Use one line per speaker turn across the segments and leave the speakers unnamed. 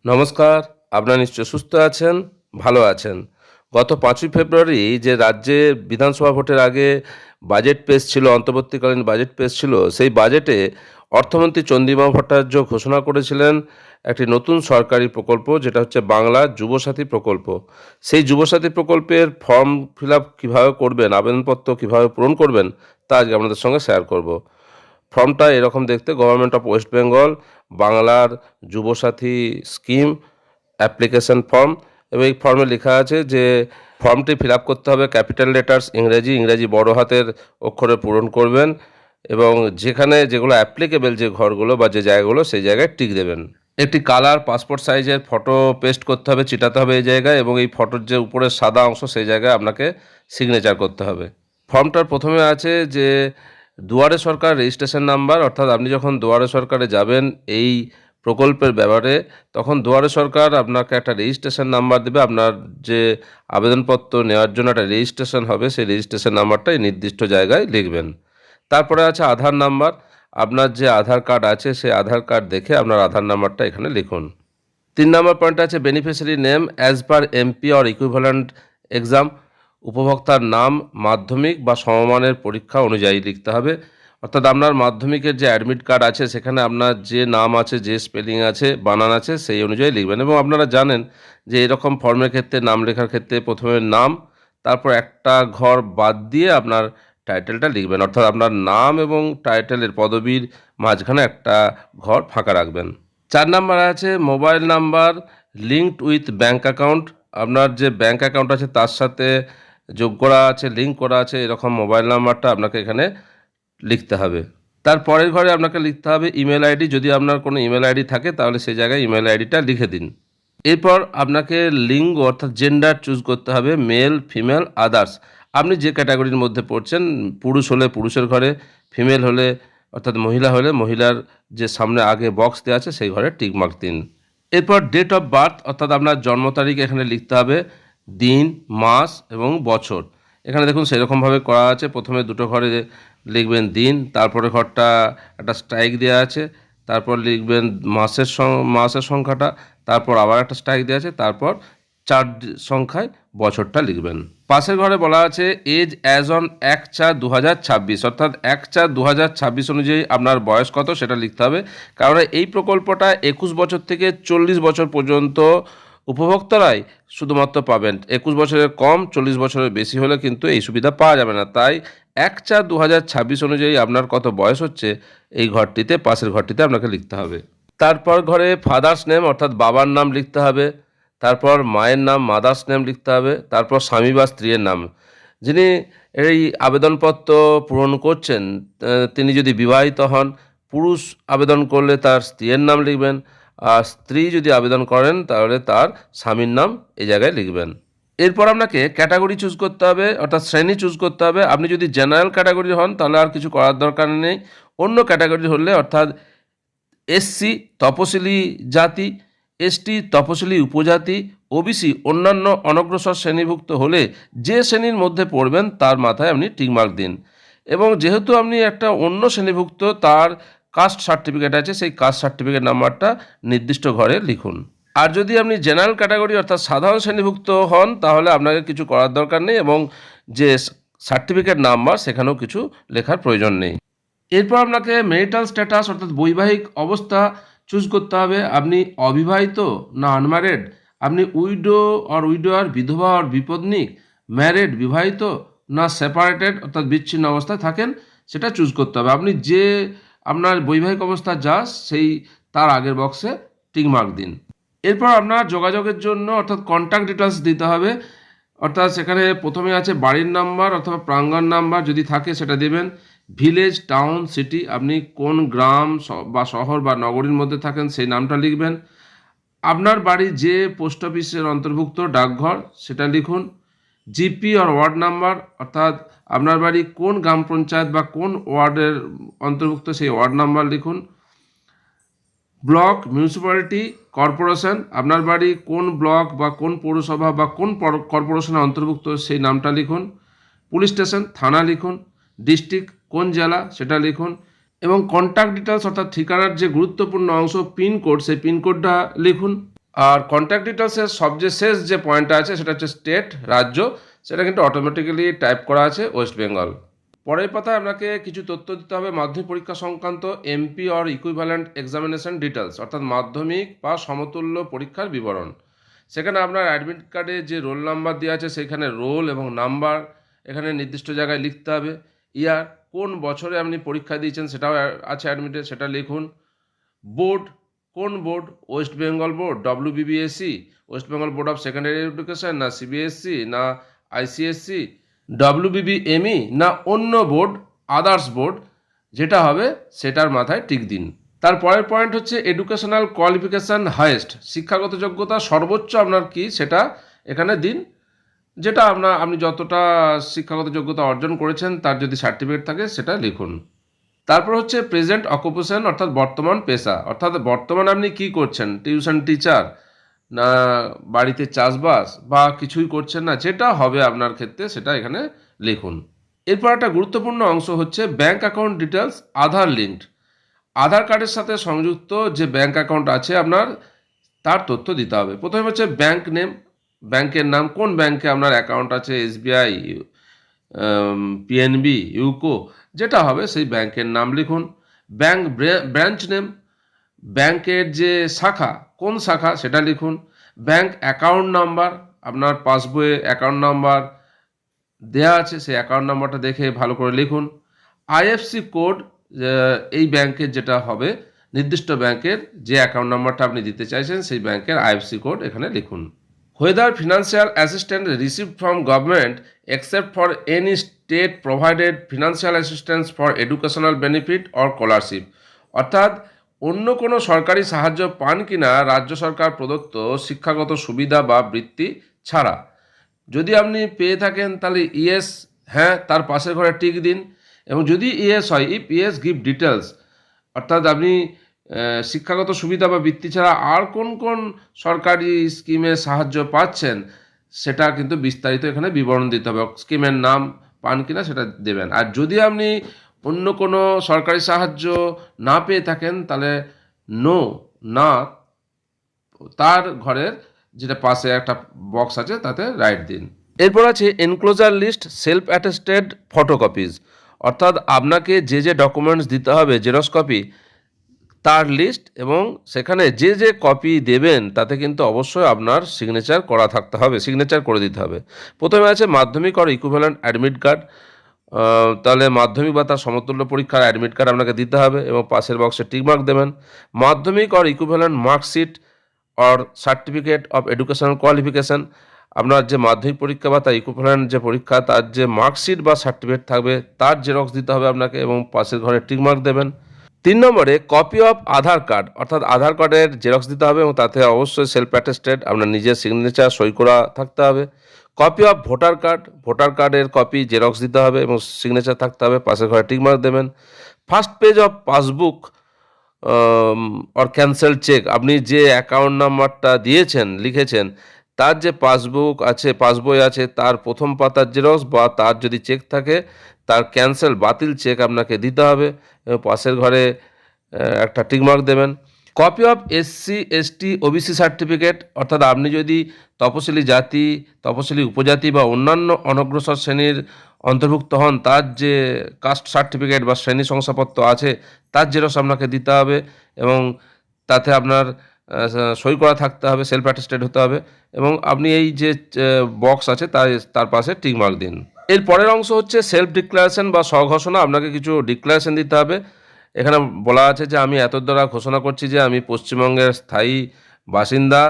নমস্কার। আপনারা নিশ্চয় সুস্থ আছেন, ভালো আছেন। গত ৫ই ফেব্রুয়ারি যে রাজ্যে বিধানসভা ভোটের আগে বাজেট পেশ ছিল, অন্তর্বর্তীকালীন বাজেট পেশ ছিল, সেই বাজেটে অর্থমন্ত্রী চন্দ্রিমা ভট্টাচার্য ঘোষণা করেছিলেন একটি নতুন সরকারি প্রকল্প, যেটা হচ্ছে বাংলা যুবসাথী প্রকল্প। সেই যুবসাথী প্রকল্পের ফর্ম ফিল আপ কীভাবে করবেন, আবেদনপত্র কীভাবে পূরণ করবেন, তা আজকে আপনাদের সঙ্গে শেয়ার করব। ফর্মটা এরকম দেখতে, গভর্নমেন্ট অফ ওয়েস্ট বেঙ্গল বাংলার যুবসাথী স্কিম অ্যাপ্লিকেশন ফর্ম, এবং এই ফর্মে লেখা আছে যে ফর্মটি ফিল আপ করতে হবে ক্যাপিটাল লেটার্স ইংরেজি বড় হাতের অক্ষরে পূরণ করবেন, এবং যেখানে যেগুলো অ্যাপ্লিকেবল, যে ঘরগুলো বা যে জায়গাগুলো, সেই জায়গায় টিক দেবেন। একটি কালার পাসপোর্ট সাইজের ফটো পেস্ট করতে হবে, চিটাতে হবে এই জায়গায়, এবং এই ফটোর যে উপরের সাদা অংশ, সেই জায়গায় আপনাকে সিগনেচার করতে হবে। ফর্মটার প্রথমে আছে যে দুয়ারে সরকার রেজিস্ট্রেশন নাম্বার, অর্থাৎ আপনি যখন দুয়ারে সরকারে যাবেন এই প্রকল্পের ব্যাপারে, তখন দুয়ারে সরকার আপনাকে একটা রেজিস্ট্রেশন নাম্বার দেবে। আপনার যে আবেদনপত্র নেওয়ার জন্য একটা রেজিস্ট্রেশন হবে, সেই রেজিস্ট্রেশন নাম্বারটা এই নির্দিষ্ট জায়গায় লিখবেন। তারপরে আছে আধার নাম্বার। আপনার যে আধার কার্ড আছে, সেই আধার কার্ড দেখে আপনার আধার নাম্বারটা এখানে লিখুন। 3 নম্বর পয়েন্ট আছে beneficiary name as per MP or equivalent exam. উপভোক্তার নাম মাধ্যমিক বা সমমানের পরীক্ষা অনুযায়ী লিখতে হবে। অর্থাৎ আপনার মাধ্যমিকের যে অ্যাডমিট কার্ড আছে, সেখানে আপনার যে নাম আছে, যে স্পেলিং আছে, বানান আছে, সেই অনুযায়ী লিখবেন। এবং আপনারা জানেন যে এরকম ফর্মের ক্ষেত্রে, নাম লেখার ক্ষেত্রে প্রথমে নাম, তারপর একটা ঘর বাদ দিয়ে আপনার টাইটেলটা লিখবেন। অর্থাৎ আপনার নাম এবং টাইটেলের পদবীর মাঝখানে একটা ঘর ফাঁকা রাখবেন। 4 নাম্বার আছে mobile number linked with bank account. আপনার যে ব্যাঙ্ক অ্যাকাউন্ট আছে তার সাথে যোগ করা আছে, লিঙ্ক করা আছে, এরকম মোবাইল নাম্বারটা আপনাকে এখানে লিখতে হবে। তার পরের ঘরে আপনাকে লিখতে হবে ইমেল আইডি। যদি আপনার কোনো ইমেল আইডি থাকে তাহলে সেই জায়গায় ইমেল আইডিটা লিখে দিন। এরপর আপনাকে লিঙ্গ অর্থাৎ জেন্ডার চুজ করতে হবে, মেল, ফিমেল, আদার্স। আপনি যে ক্যাটাগরির মধ্যে পড়ছেন, পুরুষ হলে পুরুষের ঘরে, ফিমেল হলে অর্থাৎ মহিলা হলে মহিলার যে সামনে আগে বক্স দেওয়া আছে সেই ঘরে টিকমার্ক দিন। এরপর ডেট অফ বার্থ অর্থাৎ আপনার জন্ম তারিখ এখানে লিখতে হবে, দিন, মাস এবং বছর। এখানে দেখুন সেরকমভাবে করা আছে। প্রথমে দুটো ঘরে লিখবেন দিন, তারপরে ঘরটা একটা স্ট্রাইক দেওয়া আছে, তারপর লিখবেন মাসের সংখ্যাটা, তারপর আবার একটা স্ট্রাইক দেওয়া আছে, তারপর 4 সংখ্যায় বছরটা লিখবেন। পাশের ঘরে বলা আছে এজ অ্যাজ অন 1/4/2026, অর্থাৎ 1/4/2026 অনুযায়ী আপনার বয়স কত সেটা লিখতে হবে। কারণ এই প্রকল্পটা 21 বছর থেকে 40 বছর পর্যন্ত উপভোক্তারাই শুধুমাত্র পাবেন। 21 বছরের কম, 40 বছরের বেশি হলে কিন্তু এই সুবিধা পাওয়া যাবে না। তাই 1/4/2026 অনুযায়ী আপনার কত বয়স হচ্ছে এই ঘরটিতে, পাশের ঘরটিতে আপনাকে লিখতে হবে। তারপর ঘরে ফাদার্স নেম অর্থাৎ বাবার নাম লিখতে হবে, তারপর মায়ের নাম মাদার্স নেম লিখতে হবে, তারপর স্বামী বা স্ত্রীর নাম। যিনি এই আবেদনপত্র পূরণ করছেন তিনি যদি বিবাহিত হন, পুরুষ আবেদন করলে তার স্ত্রীর নাম লিখবেন, আর স্ত্রী যদি আবেদন করেন তাহলে তার স্বামীর নাম এই জায়গায় লিখবেন। এরপর আপনাকে ক্যাটাগরি চুজ করতে হবে, অর্থাৎ শ্রেণী চুজ করতে হবে। আপনি যদি জেনারেল ক্যাটাগরি হন তাহলে আর কিছু করার দরকার নেই। অন্য ক্যাটাগরি হলে অর্থাৎ এসসি তপশিলি জাতি, এসটি তপশিলি উপজাতি, ওবিসি অন্যান্য অনগ্রসর শ্রেণীভুক্ত হলে যে শ্রেণীর মধ্যে পড়বেন তার মাথায় আপনি টিকমার্ক দিন। এবং যেহেতু আপনি একটা অন্য শ্রেণীভুক্ত, তার কাস্ট সার্টিফিকেট আছে, সেই কাস্ট সার্টিফিকেট নাম্বারটা নির্দিষ্ট ঘরে লিখুন। আর যদি আপনি জেনারেল ক্যাটাগরি অর্থাৎ সাধারণ শ্রেণীভুক্ত হন তাহলে আপনাকে কিছু করার দরকার নেই, এবং যে সার্টিফিকেট নাম্বার সেখানেও কিছু লেখার প্রয়োজন নেই। এরপর আপনাকে মেরিটাল স্ট্যাটাস অর্থাৎ বৈবাহিক অবস্থা চুজ করতে হবে। আপনি অবিবাহিত না আনম্যারিড, আপনি উইডো আর উইডোয়ার বিধবা আর বিপত্নিক, ম্যারিড বিবাহিত না সেপারেটেড অর্থাৎ বিচ্ছিন্ন অবস্থায় থাকেন, সেটা চুজ করতে হবে। আপনি যে আপনার বৈবাহিক অবস্থা যা সেই তার আগের বক্সে টিকমার্ক দিন। এরপর আপনার যোগাযোগের জন্য অর্থাৎ কন্ট্যাক্ট ডিটেলস দিতে হবে। অর্থাৎ সেখানে প্রথমে আছে বাড়ির নাম্বার অথবা প্রাঙ্গণ নাম্বার যদি থাকে সেটা দেবেন, ভিলেজ, টাউন, সিটি, আপনি কোন গ্রাম বা শহর বা নগরীর মধ্যে থাকেন সেই নামটা লিখবেন। আপনার বাড়ি যে পোস্ট অফিসের অন্তর্ভুক্ত ডাকঘর সেটা লিখুন। জিপি আর ওয়ার্ড নাম্বার অর্থাৎ আপনার বাড়ি কোন গ্রাম পঞ্চায়েত বা কোন ওয়ার্ডের অন্তর্ভুক্ত সেই ওয়ার্ড নাম্বার লিখুন। ব্লক, মিউনিসিপ্যালিটি, কর্পোরেশন, আপনার বাড়ি কোন ব্লক বা কোন পৌরসভা বা কোন কর্পোরেশনের অন্তর্ভুক্ত সেই নামটা লিখুন। পুলিশ স্টেশন, থানা লিখুন। ডিস্ট্রিক্ট কোন জেলা সেটা লিখুন। এবং কন্ট্যাক্ট ডিটেলস অর্থাৎ ঠিকানার যে গুরুত্বপূর্ণ অংশ পিনকোড, সেই পিনকোডটা লিখুন। আর কন্ট্যাক্ট ডিটেলসের সবচেয়ে শেষ যে পয়েন্টটা আছে সেটা হচ্ছে স্টেট, রাজ্য, সেটা কিন্তু অটোমেটিক্যালি টাইপ করা আছে ওয়েস্ট বেঙ্গল। পরের পাতায় আপনাকে কিছু তথ্য দিতে হবে মাধ্যমিক পরীক্ষা সংক্রান্ত MP or equivalent examination details, অর্থাৎ মাধ্যমিক বা সমতুল্য পরীক্ষার বিবরণ। সেখানে আপনার অ্যাডমিট কার্ডে যে রোল নাম্বার দেওয়া আছে সেখানে রোল এবং নাম্বার এখানে নির্দিষ্ট জায়গায় লিখতে হবে। ইয়ার, কোন বছরে আপনি পরীক্ষা দিয়েছেন সেটাও আছে অ্যাডমিটে, সেটা লিখুন। বোর্ড, কোন board, West Bengal board, ডব্লিউবিবিএসসি, West Bengal board of secondary education, না সিবিএসসি, না আইসিএসসি, ডব্লিউবিবিএমই, না অন্য বোর্ড, আদার্স বোর্ড, যেটা হবে সেটার মাথায় টিক দিন। তার পরের পয়েন্ট হচ্ছে এডুকেশনাল কোয়ালিফিকেশান হাইয়েস্ট, শিক্ষাগত যোগ্যতা সর্বোচ্চ আপনার কি সেটা এখানে দিন, যেটা আপনি যতটা শিক্ষাগত যোগ্যতা অর্জন করেছেন তার যদি সার্টিফিকেট থাকে সেটা লিখুন। তারপর হচ্ছে প্রেজেন্ট অকুপেশন, অর্থাৎ বর্তমান পেশা, অর্থাৎ বর্তমানে আপনি কি করছেন, টিউশন টিচার, না বাড়িতে চাষবাস, বা কিছুই করছেন না, যেটা হবে আপনার ক্ষেত্রে সেটা এখানে লিখুন। এরপর একটা গুরুত্বপূর্ণ অংশ হচ্ছে ব্যাঙ্ক অ্যাকাউন্ট ডিটেলস আধার লিঙ্কড, আধার কার্ডের সাথে সংযুক্ত যে ব্যাঙ্ক অ্যাকাউন্ট আছে আপনার তার তথ্য দিতে হবে। প্রথমে হচ্ছে ব্যাঙ্ক নেম, ব্যাংকের নাম, কোন ব্যাংকে আপনার অ্যাকাউন্ট আছে, এসবিআই, পিএনবি, ইউকো, যেটা হবে সেই ব্যাংকের নাম লিখুন। ব্যাংক ব্রাঞ্চ নেম, ব্যাংকের যে শাখা, কোন শাখা সেটা লিখুন। ব্যাংক অ্যাকাউন্ট নাম্বার, আপনার পাসবইয়ে অ্যাকাউন্ট নাম্বার দেয়া আছে সেই অ্যাকাউন্ট নাম্বারটা দেখে ভালো করে লিখুন। আইএফসি কোড, এই ব্যাংকের যেটা হবে নির্দিষ্ট ব্যাংকের যে অ্যাকাউন্ট নাম্বারটা আপনি দিতে চাইছেন সেই ব্যাংকের আইএফসি কোড এখানে লিখুন। Whether financial assistance received from government except for any state provided financial assistance for educational benefit or scholarship, অর্থাৎ অন্য কোনো সরকারি সাহায্য পান কিনা রাজ্য সরকার প্রদত্ত শিক্ষাগত সুবিধা বা বৃত্তি ছাড়া। যদি আপনি পেয়ে থাকেন তাহলে ইয়েস, হ্যাঁ, তার পাশের ঘরে টিক দিন। এবং যদি ইয়েস হয়, ইফ ইয়েস গিভ ডিটেলস, অর্থাৎ আপনি শিক্ষাগত সুবিধা বা বৃত্তি ছাড়া আর কোন কোন সরকারি স্কিমে সাহায্য পাচ্ছেন সেটা কিন্তু বিস্তারিত এখানে বিবরণ দিতে হবে। স্কিমের নাম পান কিনা সেটা দেবেন। আর যদি আপনি অন্য কোনো সরকারি সাহায্য না পেয়ে থাকেন তাহলে নো, না, তার ঘরের যেটা পাশে একটা বক্স আছে তাতে রাইট দিন। এরপর আছে enclosure list self attested photocopies, অর্থাৎ আপনাকে যে যে ডকুমেন্টস দিতে হবে জেরক্স কপি তার লিস্ট, এবং সেখানে যে যে কপি দেবেন তাতে কিন্তু অবশ্যই আপনার সিগনেচার করা থাকতে হবে, সিগনেচার করে দিতে হবে। প্রথমে আছে মাধ্যমিক আর ইকুইভ্যালেন্ট অ্যাডমিট কার্ড, তাহলে মাধ্যমিক বা তার সমতুল্য পরীক্ষার অ্যাডমিট কার্ড আপনাকে দিতে হবে এবং পাশের বক্সে টিকমার্ক দেবেন। মাধ্যমিক আর equivalent marksheet or certificate of educational qualification, আপনার যে মাধ্যমিক পরীক্ষা বা তার ইকুইভ্যালেন্ট যে পরীক্ষা তার যে মার্কশিট বা সার্টিফিকেট থাকবে তার জেরক্স দিতে হবে আপনাকে এবং পাশের ঘরে টিকমার্ক দেবেন। 3 নম্বরে কপি অফ আধার কার্ড, অর্থাৎ আধার কার্ডের জেরক্স দিতে হবে এবং তাতে অবশ্যই সেলফ অ্যাটেস্টেড আপনার নিজের সিগনেচার সই করা থাকতে হবে। Copy of voter card, voter কার্ডের কপি জেরক্স দিতে হবে এবং সিগনেচার থাকতে হবে, পাশের ঘরে টিকমার্ক দেবেন। First page of passbook or cancel check, আপনি যে অ্যাকাউন্ট নাম্বারটা দিয়েছেন লিখেছেন তার যে পাসবুক আছে, পাসবই আছে, তার প্রথম পাতার জেরক্স বা তার যদি চেক থাকে তার ক্যান্সেল বাতিল চেক আপনাকে দিতে হবে এবং পাশের ঘরে একটা টিকমার্ক দেবেন। Copy of SC ST OBC certificate, অর্থাৎ আপনি যদি তপশিলি জাতি, তপশিলি উপজাতি বা অন্যান্য অনগ্রসর শ্রেণীর অন্তর্ভুক্ত হন তার যে কাস্ট সার্টিফিকেট বা শ্রেণী শংসাপত্র আছে তার জেরক্স আপনাকে দিতে হবে এবং তাতে আপনার সই করা থাকতে হবে, সেলফ অ্যাটেস্টেড হতে হবে এবং আপনি এই যে বক্স আছে তার পাশে টিকমার্ক দিন। এর পরের অংশ হচ্ছে সেলফ ডিক্লারেশন বা স্বঘোষণা, আপনাকে কিছু ডিক্লারেশন দিতে হবে। এখানে বলা আছে যে আমি এত দ্বারা ঘোষণা করছি যে আমি পশ্চিমবঙ্গের স্থায়ী বাসিন্দা,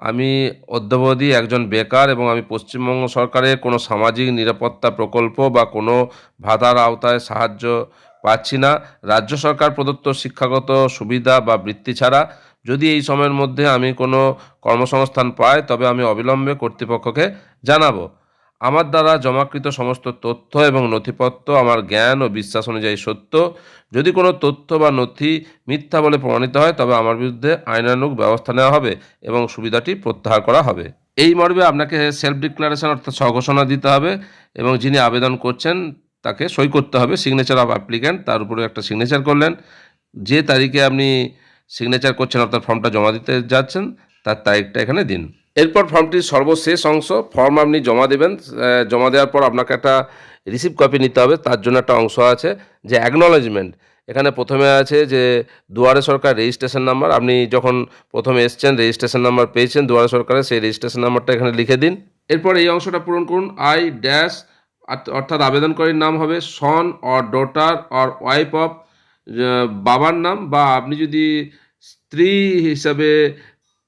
আমি অদ্যাবধি একজন বেকার এবং আমি পশ্চিমবঙ্গ সরকারের কোনো সামাজিক নিরাপত্তা প্রকল্প বা কোনো ভাতার আওতায় সাহায্য পাচ্ছি না রাজ্য সরকার প্রদত্ত শিক্ষাগত সুবিধা বা বৃত্তি ছাড়া। যদি এই সময়ের মধ্যে আমি কোনো কর্মসংস্থান পাই তবে আমি অবিলম্বে কর্তৃপক্ষকে জানাবো। আমার দ্বারা জমাকৃত সমস্ত তথ্য এবং নথিপত্র আমার জ্ঞান ও বিশ্বাস অনুযায়ী সত্য। যদি কোনো তথ্য বা নথি মিথ্যা বলে প্রমাণিত হয় তবে আমার বিরুদ্ধে আইনানুগ ব্যবস্থা নেওয়া হবে এবং সুবিধাটি প্রত্যাহার করা হবে। এই মর্মে আপনাকে সেলফ ডিক্লারেশন অর্থাৎ স্বঘোষণা দিতে হবে এবং যিনি আবেদন করছেন তাকে সই করতে হবে, সিগনেচার অফ অ্যাপ্লিক্যান্ট, তার উপরে একটা সিগনেচার করলেন। যে তারিখে আপনি সিগনেচার করছেন অর্থাৎ ফর্মটা জমা দিতে যাচ্ছেন তার তারিখটা এখানে দিন। এরপর ফর্মটির সর্বশেষ অংশ, ফর্ম আপনি জমা দেবেন। জমা দেওয়ার পর আপনাকে একটা রিসিভ কপি নিতে হবে। তার জন্য একটা অংশ আছে যে অ্যাকনলেজমেন্ট। এখানে প্রথমে আছে যে দুয়ারে সরকার রেজিস্ট্রেশন নাম্বার। আপনি যখন প্রথমে এসছেন রেজিস্ট্রেশন নাম্বার পেয়েছেন দুয়ারে সরকারের, সেই রেজিস্ট্রেশন নাম্বারটা এখানে লিখে দিন। এরপর এই অংশটা পূরণ করুন। আই ড্যাশ, অর্থাৎ আবেদনকারীর নাম হবে son or daughter or wife of, বাবার নাম, বা আপনি যদি স্ত্রী হিসাবে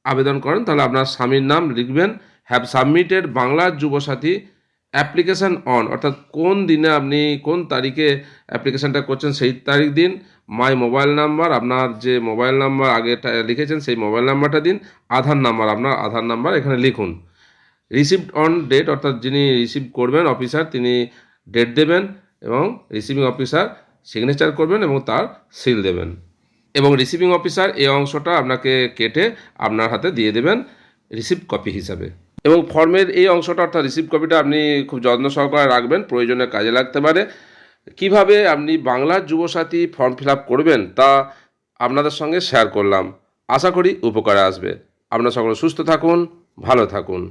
আবেদন করেন তাহলে আপনার স্বামীর নাম লিখবেন। Have submitted Bangla Yuvasathi application on, অর্থাৎ কোন দিনে আপনি কোন তারিখে অ্যাপ্লিকেশানটা করছেন সেই তারিখ দিন। মাই মোবাইল নাম্বার, আপনার যে মোবাইল নাম্বার আগে লিখেছেন সেই মোবাইল নাম্বারটা দিন। আধার নাম্বার, আপনার আধার নাম্বার এখানে লিখুন। রিসিভড অন ডেট, অর্থাৎ যিনি রিসিভ করবেন অফিসার তিনি ডেট দেবেন এবং রিসিভিং অফিসার সিগনেচার করবেন এবং তার সিল দেবেন। এবং রিসিভিং অফিসার এই অংশটা আপনাকে কেটে আপনার হাতে দিয়ে দেবেন রিসিপ্ট কপি হিসাবে। এবং ফর্মের এই অংশটা অর্থাৎ রিসিপ্ট কপিটা আপনি খুব যত্ন সহকারে রাখবেন, প্রয়োজনে কাজে লাগতে পারে। কিভাবে আপনি বাংলার যুবসাথী ফর্ম ফিল আপ করবেন তা আপনাদের সঙ্গে শেয়ার করলাম। আশা করি উপকারে আসবে। আপনারা সকলে সুস্থ থাকুন, ভালো থাকুন।